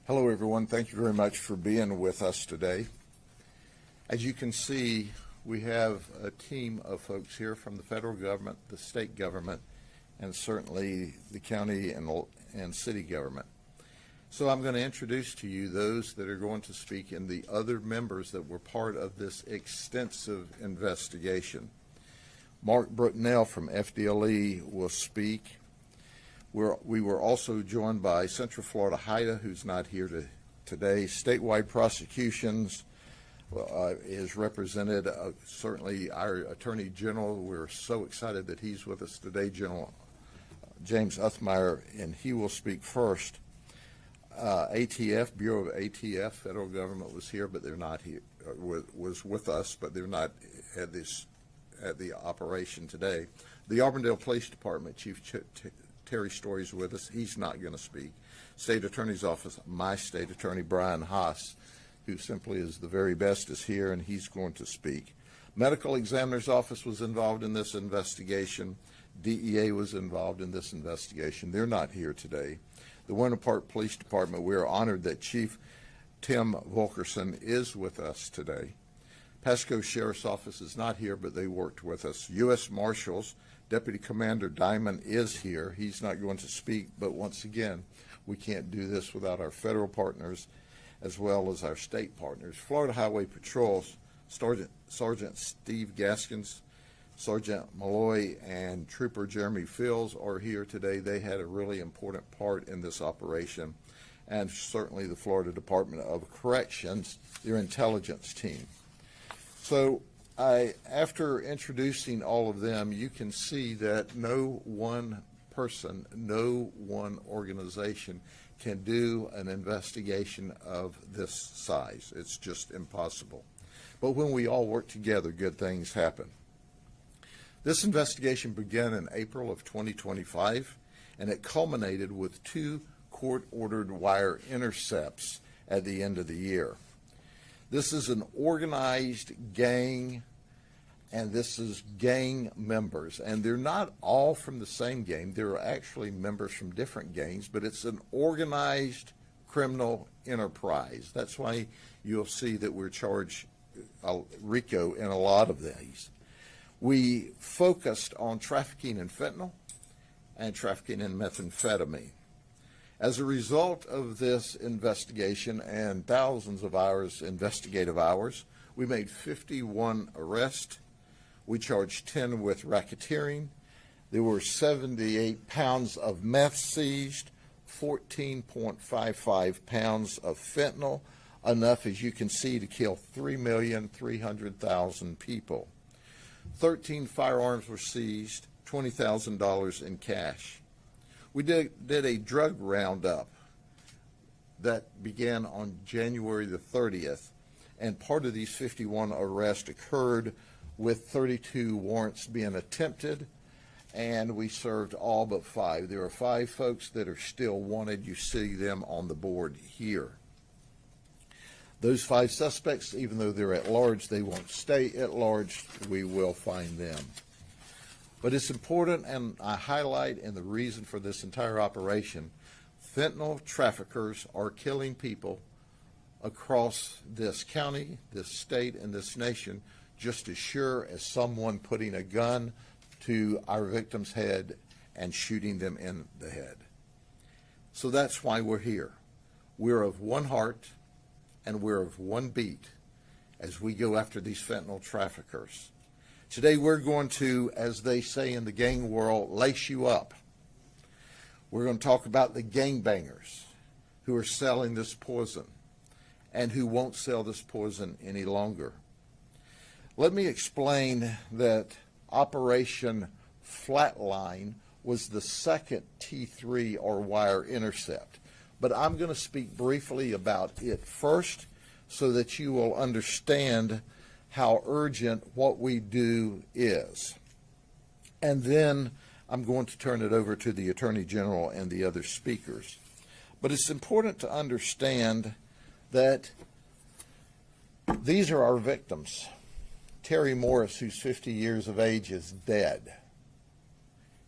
Hello, everyone. Thank you very much for being with us today. As you can see, we have a team of folks here from the federal government, the state government, and certainly the county and city government. So I'm going to introduce to you those that are going to speak and the other members that were part of this extensive investigation. Mark Brutnell from FDLE will speak. We were also joined by Central Florida HIDA, who's not here today. Statewide Prosecutions is represented, certainly our Attorney General. We're so excited that he's with us today, General James Uthmeier, and he will speak first. ATF, Bureau of ATF, federal government was here, but they're not here, was with us, but they're not at the operation today. The Auburndale Police Department, Chief Terry Story's with us. He's not going to speak. State Attorney's Office, my State Attorney, Brian Haas, who simply is the very best, is here, and he's going to speak. Medical Examiner's Office was involved in this investigation. DEA was involved in this investigation. They're not here today. The Winter Park Police Department, we are honored that Chief Tim Volkerson is with us today. Pasco Sheriff's Office is not here, but they worked with us. U.S. Marshals, Deputy Commander Diamond is here. He's not going to speak, but once again, we can't do this without our federal partners as well as our state partners. Florida Highway Patrol's Sergeant Steve Gaskins, Sergeant Malloy, and Trooper Jeremy Fields are here today. They had a really important part in this operation, and certainly the Florida Department of Corrections, their intelligence team. So after introducing all of them, you can see that no one person, no one organization can do an investigation of this size. It's just impossible. But when we all work together, good things happen. This investigation began in April of 2025, and it culminated with 2 court-ordered wire intercepts at the end of the year. This is an organized gang, and this is gang members. And they're not all from the same gang. There are actually members from different gangs, but it's an organized criminal enterprise. That's why you'll see that we're charged RICO in a lot of these. We focused on trafficking in fentanyl and trafficking in methamphetamine. As a result of this investigation and thousands of hours, investigative hours, we made 51 arrests. We charged 10 with racketeering. There were 78 pounds of meth seized, 14.55 pounds of fentanyl, enough, as you can see, to kill 3,300,000 people. 13 firearms were seized, $20,000 in cash. We did a drug roundup that began on January the 30th, and part of these 51 arrests occurred with 32 warrants being attempted, and we served all but 5. There are 5 folks that are still wanted. You see them on the board here. Those 5 suspects, even though they're at large, they won't stay at large. We will find them. But it's important, and I highlight in the reason for this entire operation, fentanyl traffickers are killing people across this county, this state, and this nation just as sure as someone putting a gun to our victim's head and shooting them in the head. So that's why we're here. We're of one heart and we're of one beat as we go after these fentanyl traffickers. Today we're going to, as they say in the gang world, lace you up. We're going to talk about the gangbangers who are selling this poison and who won't sell this poison any longer. Let me explain that Operation Flatline was the second T3 or wire intercept, but I'm going to speak briefly about it first so that you will understand how urgent what we do is. And then I'm going to turn it over to the Attorney General and the other speakers. But it's important to understand that these are our victims. Terry Morris, who's 50 years of age, is dead.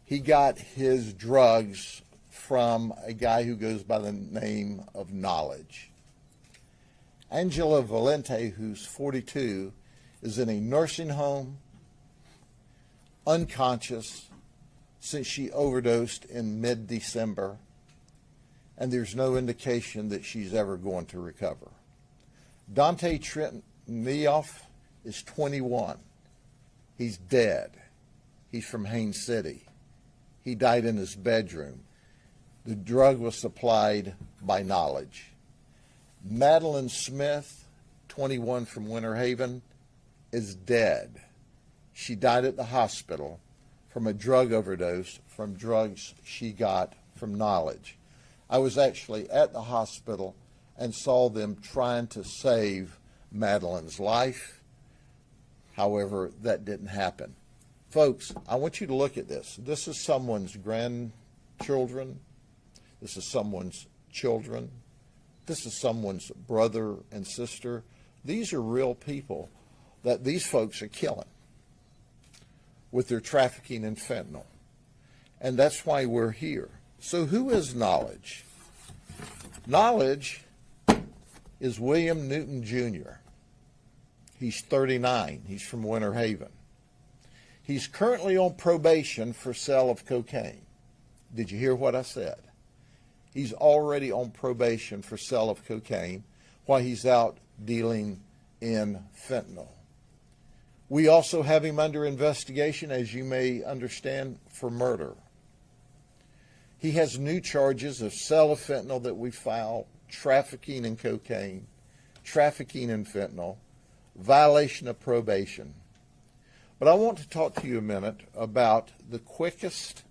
He got his drugs from a guy who goes by the name of Knowledge. Angela Valente, who's 42, is in a nursing home, unconscious, since she overdosed in mid-December, and there's no indication that she's ever going to recover. Dante Trentnioff is 21. He's dead. He's from Haines City. He died in his bedroom. The drug was supplied by Knowledge. Madeline Smith, 21, from Winter Haven, is dead. She died at the hospital from a drug overdose from drugs she got from Knowledge. I was actually at the hospital and saw them trying to save Madeline's life. However, that didn't happen. Folks, I want you to look at this. This is someone's grandchildren. This is someone's children. This is someone's brother and sister. These are real people that these folks are killing with their trafficking in fentanyl. And that's why we're here. So who is Knowledge? Knowledge is William Newton Jr. He's 39. He's from Winter Haven. He's currently on probation for sale of cocaine. Did you hear what I said? He's already on probation for sale of cocaine while he's out dealing in fentanyl. We also have him under investigation, as you may understand, for murder. He has new charges of sale of fentanyl that we filed, trafficking in cocaine, trafficking in fentanyl, violation of probation. But I want to talk to you a minute about the quickest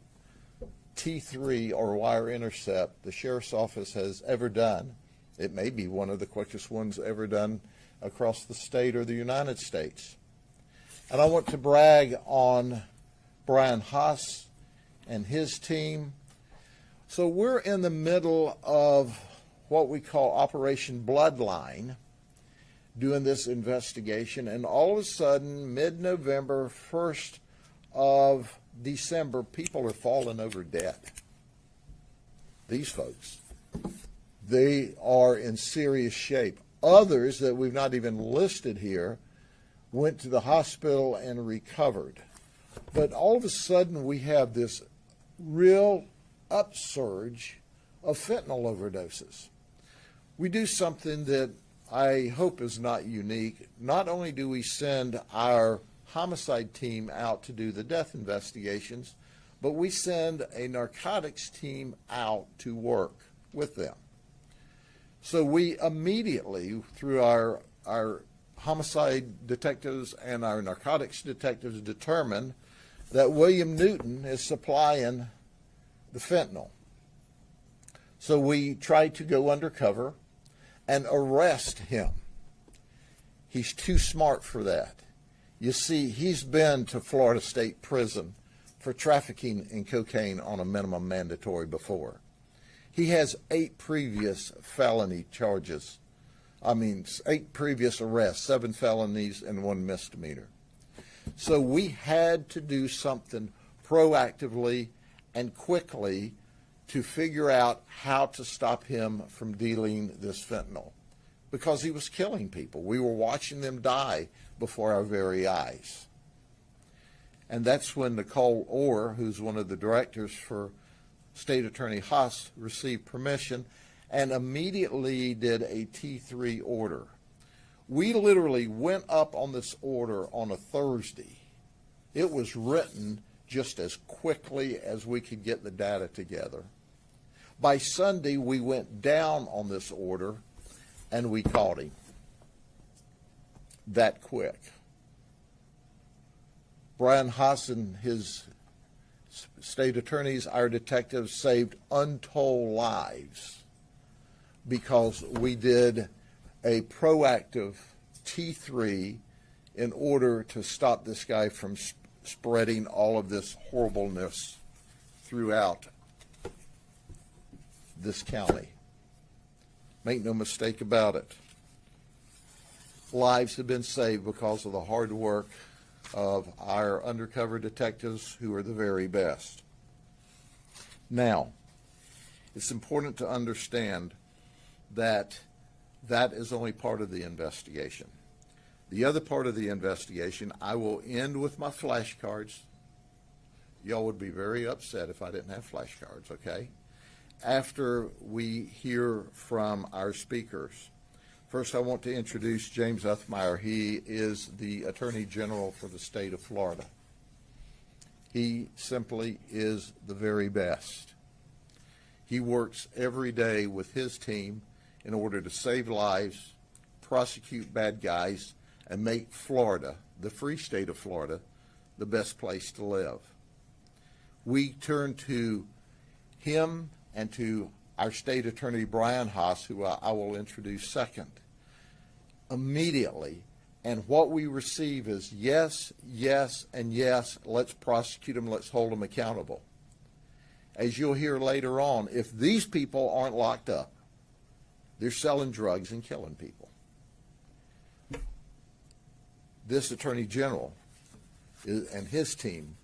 T3 or wire intercept the Sheriff's Office has ever done. It may be one of the quickest ones ever done across the state or the United States. And I want to brag on Brian Haas and his team. So we're in the middle of what we call Operation Bloodline, doing this investigation, and all of a sudden, mid-November, 1st of December, people are falling over dead. These folks, they are in serious shape. Others that we've not even listed here went to the hospital and recovered. But all of a sudden, we have this real upsurge of fentanyl overdoses. We do something that I hope is not unique. Not only do we send our homicide team out to do the death investigations, but we send a narcotics team out to work with them. So we immediately, through our homicide detectives and our narcotics detectives, determine that William Newton is supplying the fentanyl. So we try to go undercover and arrest him. He's too smart for that. You see, he's been to Florida State Prison for trafficking in cocaine on a minimum mandatory before. He has 8 previous felony charges. 8 previous arrests, 7 felonies and 1 misdemeanor. So we had to do something proactively and quickly to figure out how to stop him from dealing this fentanyl, because he was killing people. We were watching them die before our very eyes. And that's when Nicole Orr, who's one of the directors for State Attorney Haas, received permission and immediately did a T3 order. We literally went up on this order on a Thursday. It was written just as quickly as we could get the data together. By Sunday, we went down on this order and we caught him. That quick. Brian Haas and his state attorneys, our detectives, saved untold lives because we did a proactive T3 in order to stop this guy from spreading all of this horribleness throughout this county. Make no mistake about it. Lives have been saved because of the hard work of our undercover detectives, who are the very best. Now, it's important to understand that that is only part of the investigation. The other part of the investigation, I will end with my flashcards. Y'all would be very upset if I didn't have flashcards, okay? After we hear from our speakers. First, I want to introduce James Uthmeier. He is the Attorney General for the state of Florida. He simply is the very best. He works every day with his team in order to save lives, prosecute bad guys, and make Florida, the free state of Florida, the best place to live. We turn to him and to our state attorney, Brian Haas, who I will introduce second, immediately. And what we receive is yes, yes, and yes, let's prosecute them, let's hold them accountable. As you'll hear later on, if these people aren't locked up, they're selling drugs and killing people. This Attorney General and his team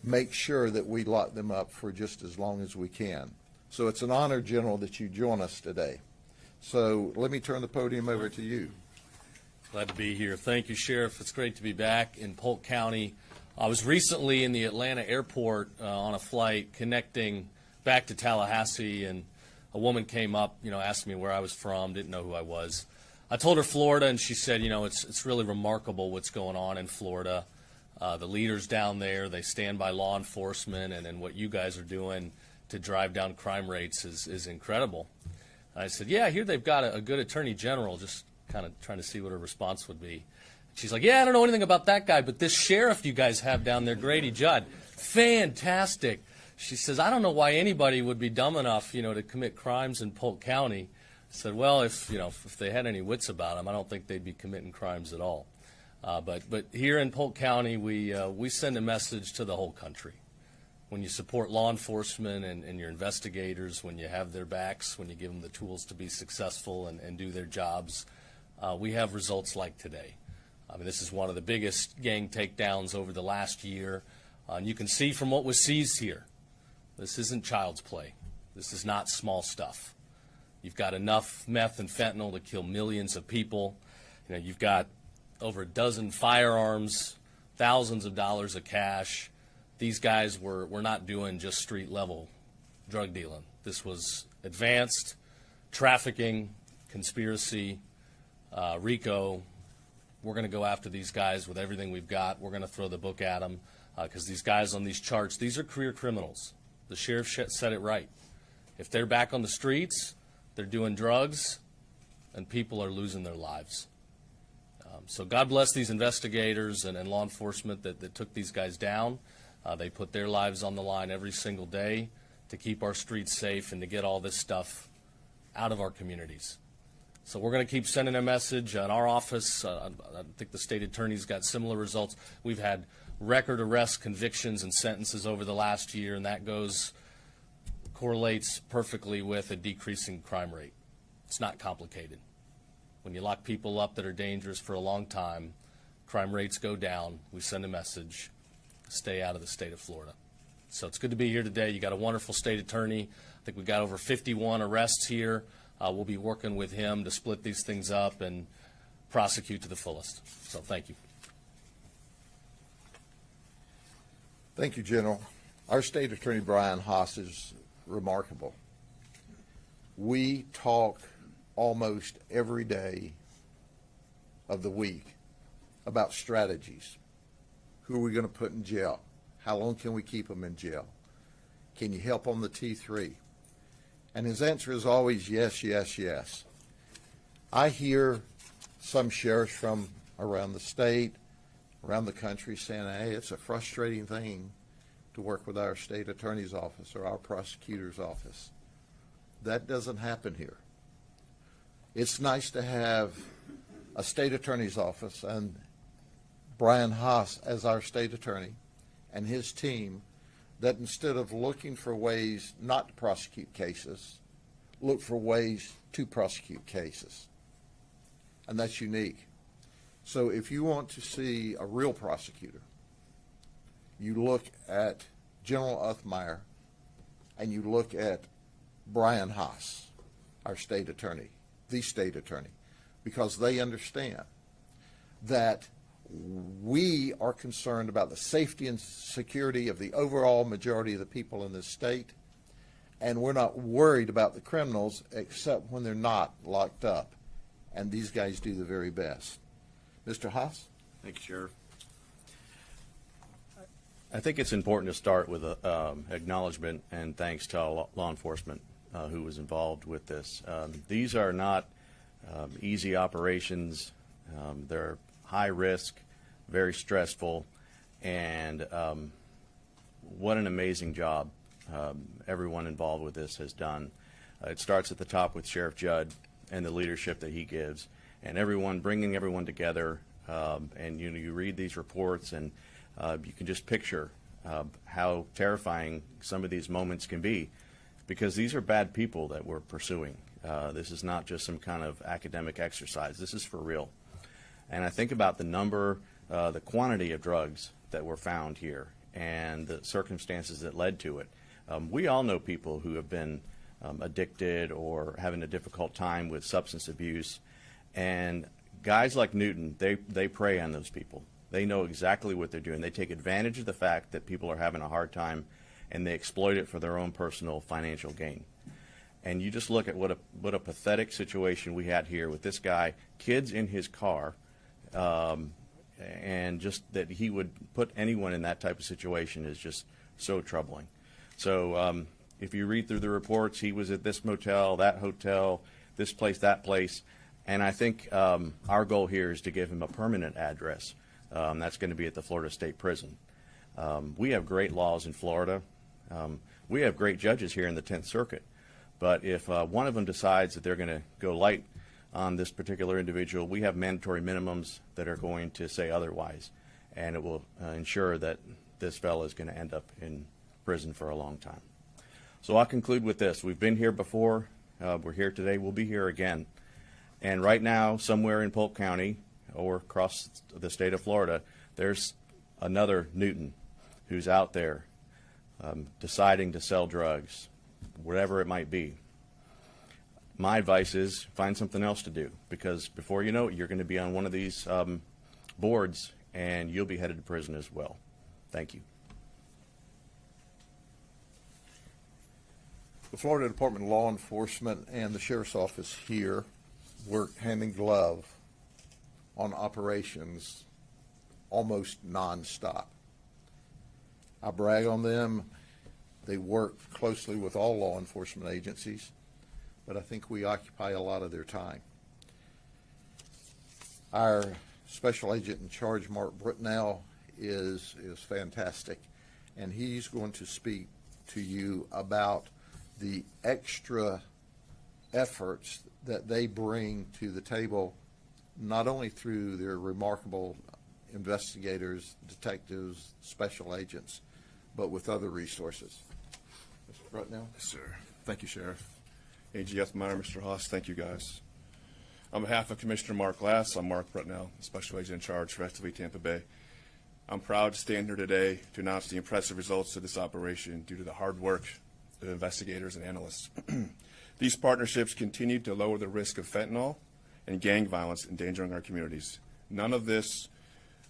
make sure that we lock them up for just as long as we can. So it's an honor, General, that you join us today. So let me turn the podium over to you. Glad to be here. Thank you, Sheriff. It's great to be back in Polk County. I was recently in the Atlanta airport on a flight connecting back to Tallahassee, and a woman came up, asked me where I was from, didn't know who I was. I told her Florida, and she said, it's really remarkable what's going on in Florida. The leaders down there, they stand by law enforcement, and what you guys are doing to drive down crime rates is incredible. I said, yeah, I hear they've got a good attorney general, just kind of trying to see what her response would be. She's like, yeah, I don't know anything about that guy, but this sheriff you guys have down there, Grady Judd, fantastic. She says, I don't know why anybody would be dumb enough, to commit crimes in Polk County. I said, well, if they had any wits about them, I don't think they'd be committing crimes at all. But here in Polk County, we send a message to the whole country. When you support law enforcement and your investigators, when you have their backs, when you give them the tools to be successful and do their jobs, we have results like today. I mean, this is one of the biggest gang takedowns over the last year. And you can see from what was seized here, this isn't child's play. This is not small stuff. You've got enough meth and fentanyl to kill millions of people. You've got over a dozen firearms, thousands of dollars of cash. These guys were not doing just street-level drug dealing. This was advanced trafficking, conspiracy, RICO. We're going to go after these guys with everything we've got. We're going to throw the book at them because these guys on these charts, these are career criminals. The sheriff said it right. If they're back on the streets, they're doing drugs, and people are losing their lives. So God bless these investigators and law enforcement that took these guys down. They put their lives on the line every single day to keep our streets safe and to get all this stuff out of our communities. So we're going to keep sending a message. In our office, I think the state attorney's got similar results. We've had record arrests, convictions, and sentences over the last year, and that correlates perfectly with a decreasing crime rate. It's not complicated. When you lock people up that are dangerous for a long time, crime rates go down. We send a message, stay out of the state of Florida. So it's good to be here today. You got a wonderful state attorney. I think we've got over 51 arrests here. We'll be working with him to split these things up and prosecute to the fullest. So thank you. Thank you, General. Our state attorney, Brian Haas, is remarkable. We talk almost every day of the week about strategies. Who are we going to put in jail? How long can we keep them in jail? Can you help on the T3? And his answer is always yes, yes, yes. I hear some sheriffs from around the state, around the country saying, hey, it's a frustrating thing to work with our state attorney's office or our prosecutor's office. That doesn't happen here. It's nice to have a state attorney's office and Brian Haas as our state attorney and his team that instead of looking for ways not to prosecute cases, look for ways to prosecute cases. And that's unique. So if you want to see a real prosecutor, you look at General Uthmeier and you look at Brian Haas, our state attorney, the state attorney, because they understand that we are concerned about the safety and security of the overall majority of the people in this state, and we're not worried about the criminals except when they're not locked up. And these guys do the very best. Mr. Haas? Thank you, Sheriff. I think it's important to start with acknowledgement and thanks to all law enforcement who was involved with this. These are not easy operations. They're high risk, very stressful, and what an amazing job everyone involved with this has done. It starts at the top with Sheriff Judd and the leadership that he gives, and everyone, bringing everyone together. And you read these reports, and you can just picture how terrifying some of these moments can be, because these are bad people that we're pursuing. This is not just some kind of academic exercise. This is for real. And I think about the number, the quantity of drugs that were found here and the circumstances that led to it. We all know people who have been addicted or having a difficult time with substance abuse, and guys like Newton, they prey on those people. They know exactly what they're doing. They take advantage of the fact that people are having a hard time, and they exploit it for their own personal financial gain. And you just look at what a pathetic situation we had here with this guy, kids in his car, and just that he would put anyone in that type of situation is just so troubling. So if you read through the reports, he was at this motel, that hotel, this place, that place. And I think our goal here is to give him a permanent address. That's going to be at the Florida State Prison. We have great laws in Florida. We have great judges here in the 10th Circuit. But if one of them decides that they're going to go light on this particular individual, we have mandatory minimums that are going to say otherwise. And it will ensure that this fellow is going to end up in prison for a long time. So I'll conclude with this. We've been here before. We're here today. We'll be here again. And right now, somewhere in Polk County or across the state of Florida, there's another Newton who's out there deciding to sell drugs, whatever it might be. My advice is find something else to do, because before you know it, you're going to be on one of these boards and you'll be headed to prison as well. Thank you. The Florida Department of Law Enforcement and the Sheriff's Office here work hand in glove on operations almost nonstop. I brag on them. They work closely with all law enforcement agencies, but I think we occupy a lot of their time. Our special agent in charge, Mark Britnell, is fantastic, and he's going to speak to you about the extra efforts that they bring to the table, not only through their remarkable investigators, detectives, special agents, but with other resources. Mr. Britnell? Yes, sir. Thank you, Sheriff. AG Uthmeier, Mr. Haas, thank you, guys. On behalf of Commissioner Mark Glass, I'm Mark Britnell, Special Agent in Charge for FDLE Tampa Bay. I'm proud to stand here today to announce the impressive results of this operation due to the hard work of investigators and analysts. These partnerships continue to lower the risk of fentanyl and gang violence endangering our communities. None of this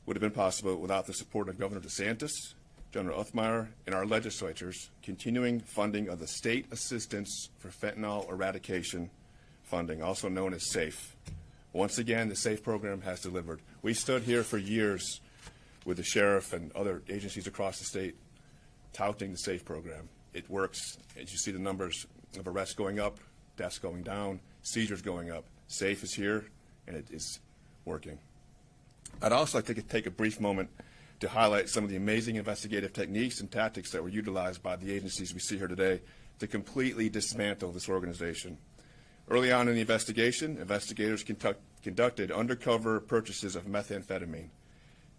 would have been possible without the support of Governor DeSantis, General Uthmeier, and our legislatures continuing funding of the State Assistance for Fentanyl Eradication funding, also known as SAFE. Once again, the SAFE program has delivered. We stood here for years with the sheriff and other agencies across the state touting the SAFE program. It works. As you see the numbers of arrests going up, deaths going down, seizures going up. SAFE is here, and it is working. I'd also like to take a brief moment to highlight some of the amazing investigative techniques and tactics that were utilized by the agencies we see here today to completely dismantle this organization. Early on in the investigation, investigators conducted undercover purchases of methamphetamine.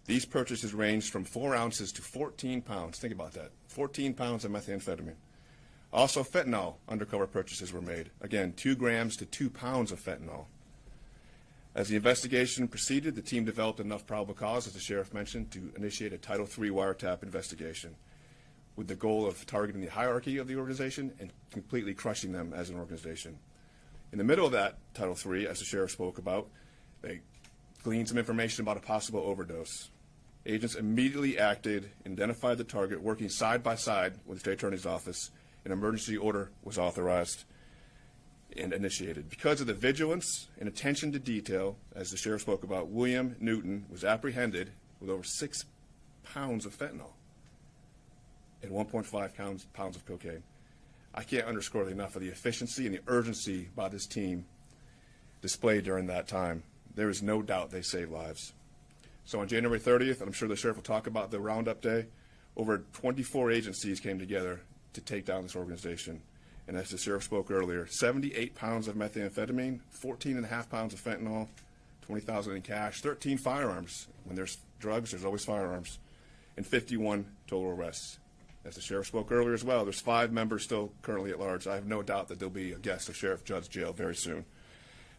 These purchases ranged from 4 ounces to 14 pounds. Think about that, 14 pounds of methamphetamine. Also, fentanyl undercover purchases were made. Again, 2 grams to 2 pounds of fentanyl. As the investigation proceeded, the team developed enough probable cause, as the sheriff mentioned, to initiate a Title III wiretap investigation. with the goal of targeting the hierarchy of the organization and completely crushing them as an organization. In the middle of that Title III, as the sheriff spoke about, they gleaned some information about a possible overdose. Agents immediately acted, identified the target, working side by side with the state attorney's office. An emergency order was authorized and initiated. Because of the vigilance and attention to detail, as the sheriff spoke about, William Newton was apprehended with over 6 pounds of fentanyl and 1.5 pounds of cocaine. I can't underscore enough of the efficiency and the urgency by this team displayed during that time. There is no doubt they saved lives. So on January 30th, and I'm sure the sheriff will talk about the roundup day, over 24 agencies came together to take down this organization. And as the sheriff spoke earlier, 78 pounds of methamphetamine, 14.5 pounds of fentanyl, 20,000 in cash, 13 firearms. When there's drugs, there's always firearms, and 51 total arrests. As the sheriff spoke earlier as well, there's 5 members still currently at large. I have no doubt that there'll be a guest of Sheriff Judd's jail very soon.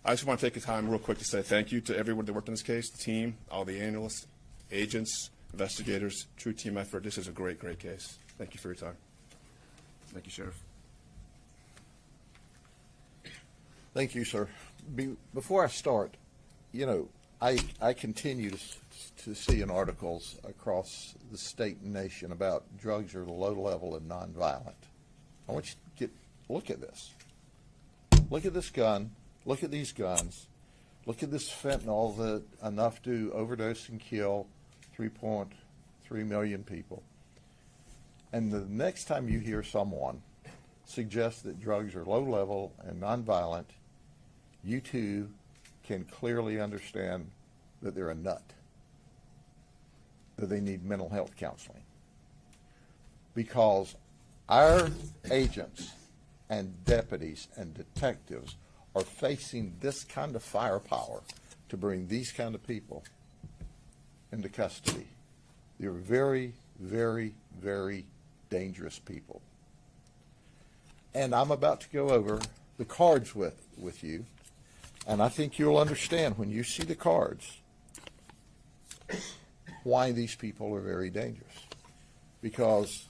I just want to take the time real quick to say thank you to everyone that worked on this case, the team, all the analysts, agents, investigators, true team effort. This is a great, great case. Thank you for your time. Thank you, Sheriff. Thank you, sir. Before I start, you know, I continue to see in articles across the state and nation about drugs are low level and nonviolent. I want you to look at this. Look at this gun. Look at these guns. Look at this fentanyl that enough to overdose and kill 3.3 million people. And the next time you hear someone suggest that drugs are low level and nonviolent, you too can clearly understand that they're a nut, that they need mental health counseling. Because our agents and deputies and detectives are facing this kind of firepower to bring these kind of people into custody. They're very, very, very dangerous people. And I'm about to go over the cards with you, and I think you'll understand when you see the cards why these people are very dangerous. Because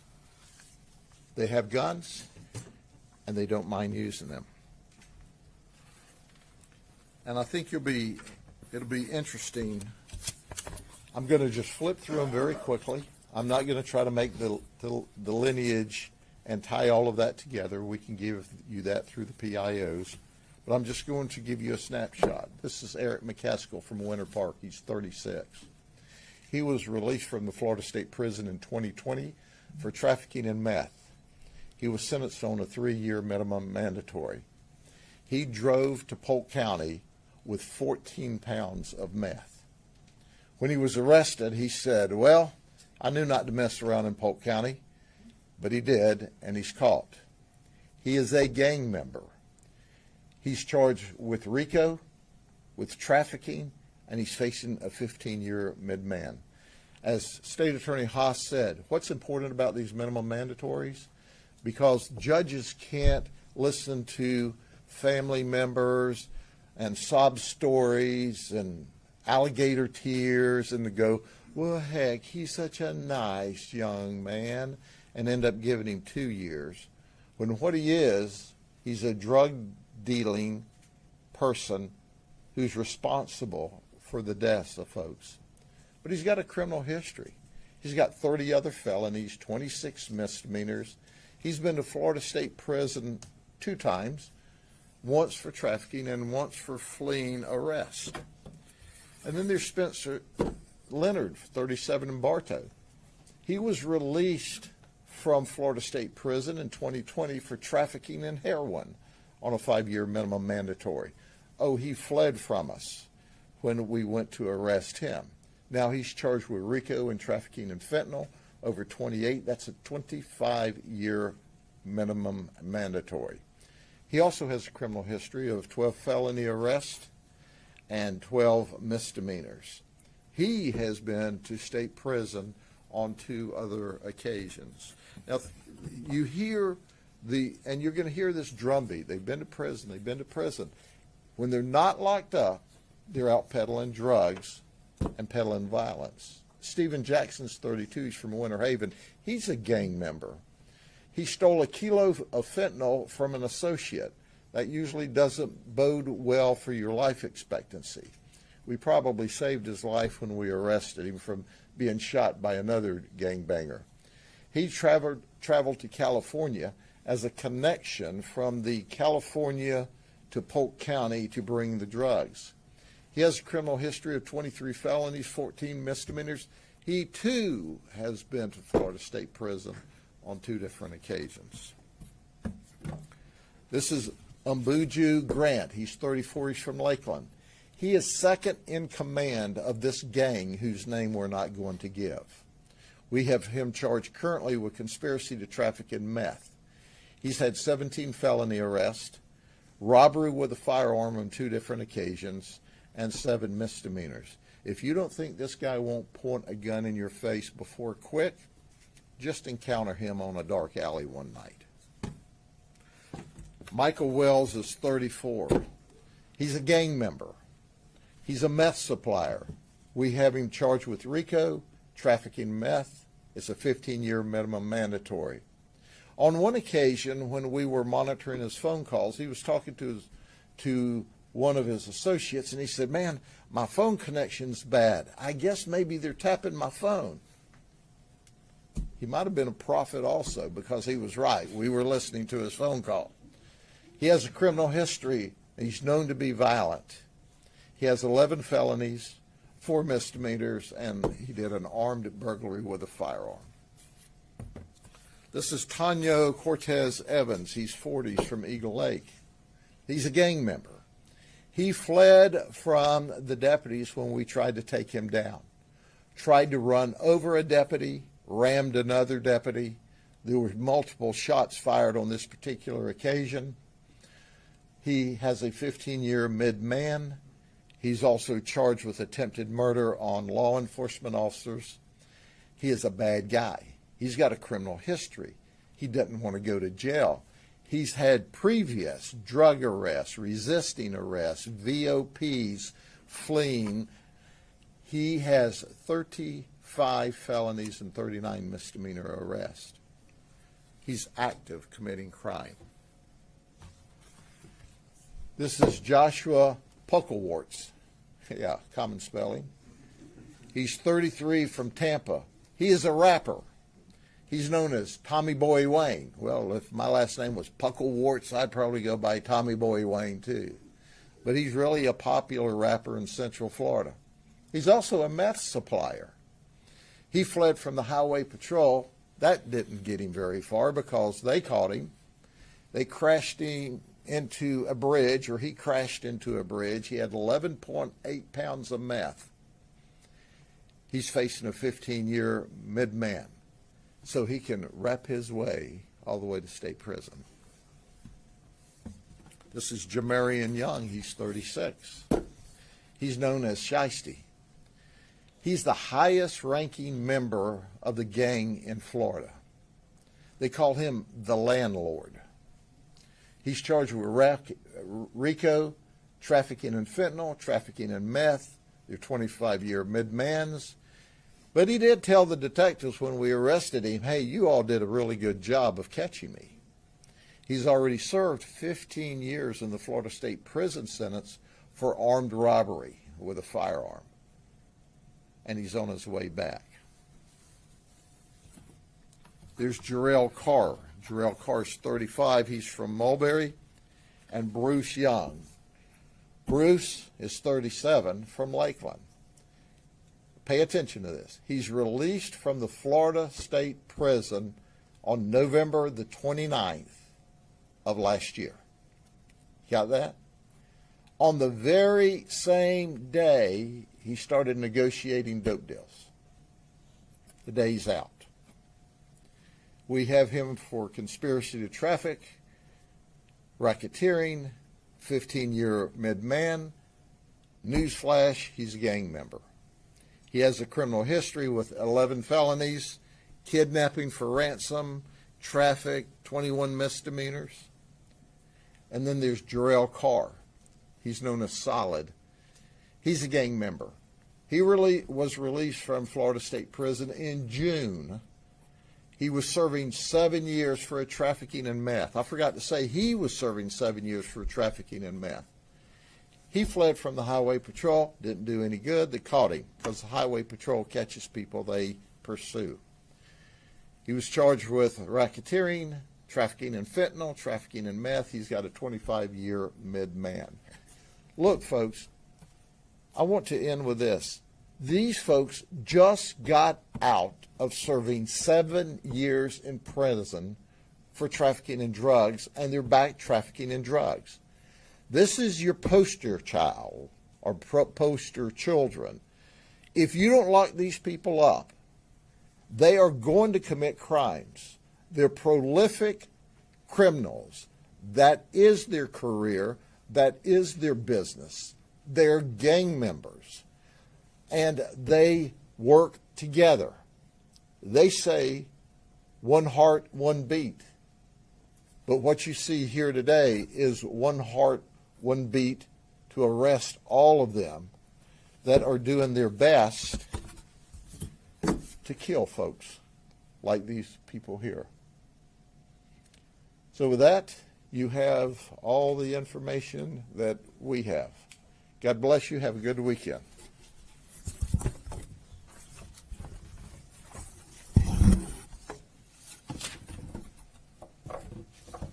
they have guns and they don't mind using them. And I think it'll be interesting. I'm going to just flip through them very quickly. I'm not going to try to make the lineage and tie all of that together. We can give you that through the PIOs. But I'm just going to give you a snapshot. This is Eric McCaskill from Winter Park. He's 36. He was released from the Florida State Prison in 2020 for trafficking in meth. He was sentenced on a 3-year minimum mandatory. He drove to Polk County with 14 pounds of meth. When he was arrested, he said, well, I knew not to mess around in Polk County, but he did, and he's caught. He is a gang member. He's charged with RICO, with trafficking, and he's facing a 15-year mid-man. As State Attorney Haas said, what's important about these minimum mandatories? Because judges can't listen to family members and sob stories and alligator tears and to go, well, heck, he's such a nice young man, and end up giving him 2 years. When what he is, he's a drug-dealing person who's responsible for the deaths of folks. But he's got a criminal history. He's got 30 other felonies, 26 misdemeanors. He's been to Florida State Prison 2 times, once for trafficking and once for fleeing arrest. And then there's Spencer Leonard, 37, in Bartow. He was released from Florida State Prison in 2020 for trafficking in heroin on a 5-year minimum mandatory. Oh, he fled from us when we went to arrest him. Now he's charged with RICO and trafficking in fentanyl, over 28. That's a 25-year minimum mandatory. He also has a criminal history of 12 felony arrests and 12 misdemeanors. He has been to state prison on 2 other occasions. Now, you hear and you're going to hear this drumbeat. They've been to prison. They've been to prison. When they're not locked up, they're out peddling drugs and peddling violence. Stephen Jackson's 32. He's from Winter Haven. He's a gang member. He stole a kilo of fentanyl from an associate. That usually doesn't bode well for your life expectancy. We probably saved his life when we arrested him from being shot by another gangbanger. He traveled to California as a connection from the California to Polk County to bring the drugs. He has a criminal history of 23 felonies, 14 misdemeanors. He, too, has been to Florida State Prison on 2 different occasions. This is Umbuju Grant. He's 34. He's from Lakeland. He is second in command of this gang whose name we're not going to give. We have him charged currently with conspiracy to traffic in meth. He's had 17 felony arrests, robbery with a firearm on 2 different occasions, and 7 misdemeanors. If you don't think this guy won't point a gun in your face before quick, just encounter him on a dark alley one night. Michael Wells is 34. He's a gang member. He's a meth supplier. We have him charged with RICO, trafficking meth. It's a 15-year minimum mandatory. On one occasion, when we were monitoring his phone calls, he was talking to one of his associates, and he said, "Man, my phone connection's bad. I guess maybe they're tapping my phone." He might have been a prophet also, because he was right. We were listening to his phone call. He has a criminal history. He's known to be violent. He has 11 felonies, 4 misdemeanors, and he did an armed burglary with a firearm. This is Tanyo Cortez Evans. He's 40. He's from Eagle Lake. He's a gang member. He fled from the deputies when we tried to take him down. Tried to run over a deputy, rammed another deputy. There were multiple shots fired on this particular occasion. He has a 15-year mid-man. He's also charged with attempted murder on law enforcement officers. He is a bad guy. He's got a criminal history. He doesn't want to go to jail. He's had previous drug arrests, resisting arrests, VOPs, fleeing. He has 35 felonies and 39 misdemeanor arrests. He's active committing crime. This is Joshua Pucklewarts. Yeah, common spelling. He's 33 from Tampa. He is a rapper. He's known as Tommy Boy Wayne. Well, if my last name was Pucklewarts, I'd probably go by Tommy Boy Wayne too. But he's really a popular rapper in Central Florida. He's also a meth supplier. He fled from the highway patrol. That didn't get him very far because they caught him. They crashed him into a bridge, or he crashed into a bridge. He had 11.8 pounds of meth. He's facing a 15-year mid-man, so he can rep his way all the way to state prison. This is Jamarian Young. He's 36. He's known as Shiesty. He's the highest-ranking member of the gang in Florida. They call him the landlord. He's charged with RICO, trafficking in fentanyl, trafficking in meth. They're 25-year mid-mans. But he did tell the detectives when we arrested him, "Hey, you all did a really good job of catching me." He's already served 15 years in the Florida State Prison sentence for armed robbery with a firearm. And he's on his way back. There's Jarrell Carr. Jarrell Carr's 35. He's from Mulberry. And Bruce Young. Bruce is 37 from Lakeland. Pay attention to this. He's released from the Florida State Prison on November the 29th of last year. Got that? On the very same day, he started negotiating dope deals. The day he's out. We have him for conspiracy to traffic, racketeering, 15-year mid-man. Newsflash, he's a gang member. He has a criminal history with 11 felonies, kidnapping for ransom, traffic, 21 misdemeanors. And then there's Jarrell Carr. He's known as Solid. He's a gang member. He was released from Florida State Prison in June. He was serving 7 years for a trafficking in meth. I forgot to say he was serving 7 years for trafficking in meth. He fled from the Highway Patrol, didn't do any good. They caught him because the Highway Patrol catches people they pursue. He was charged with racketeering, trafficking in fentanyl, trafficking in meth. He's got a 25-year mid-man. Look, folks, I want to end with this. These folks just got out of serving 7 years in prison for trafficking in drugs, and they're back trafficking in drugs. This is your poster child or poster children. If you don't lock these people up, they are going to commit crimes. They're prolific criminals. That is their career. That is their business. They're gang members. And they work together. They say, one heart, one beat. But what you see here today is one heart, one beat to arrest all of them that are doing their best to kill folks like these people here. So with that, you have all the information that we have. God bless you. Have a good weekend.